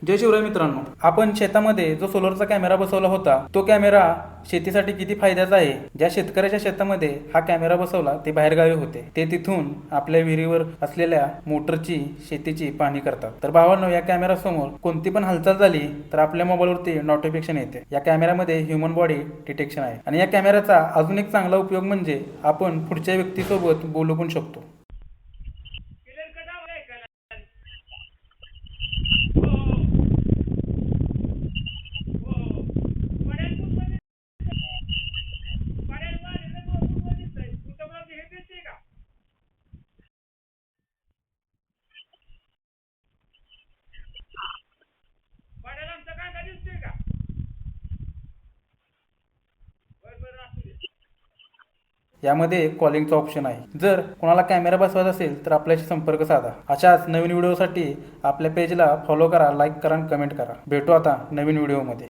जय शिवराय मित्रांनो, आपण शेतामध्ये जो सोलरचा कॅमेरा बसवला होता तो कॅमेरा शेतीसाठी किती फायद्याचा आहे। ज्या शेतकऱ्याच्या शेतामध्ये हा कॅमेरा बसवला ते बाहेरगावी होते, ते तिथून आपल्या विहिरीवर असलेल्या मोटरची शेतीची पाहणी करतात। तर भावांनो, या कॅमेरा समोर कोणती पण हालचाल झाली तर आपल्या मोबाईलवरती नोटिफिकेशन येते। या कॅमेऱ्यामध्ये ह्यूमन बॉडी डिटेक्शन आहे आणि या कॅमेऱ्याचा अजून एक चांगला उपयोग म्हणजे आपण पुढच्या व्यक्तीसोबत बोलू पण शकतो। यामध्ये कॉलिंगचा ऑप्शन आहे। जर कोणाला कॅमेरा बसवायचा असेल तर आपल्याशी संपर्क साधा। अशाच नवीन व्हिडिओसाठी आपल्या पेजला फॉलो करा, लाईक करा आणि कमेंट करा। भेटू आता नवीन व्हिडिओमध्ये।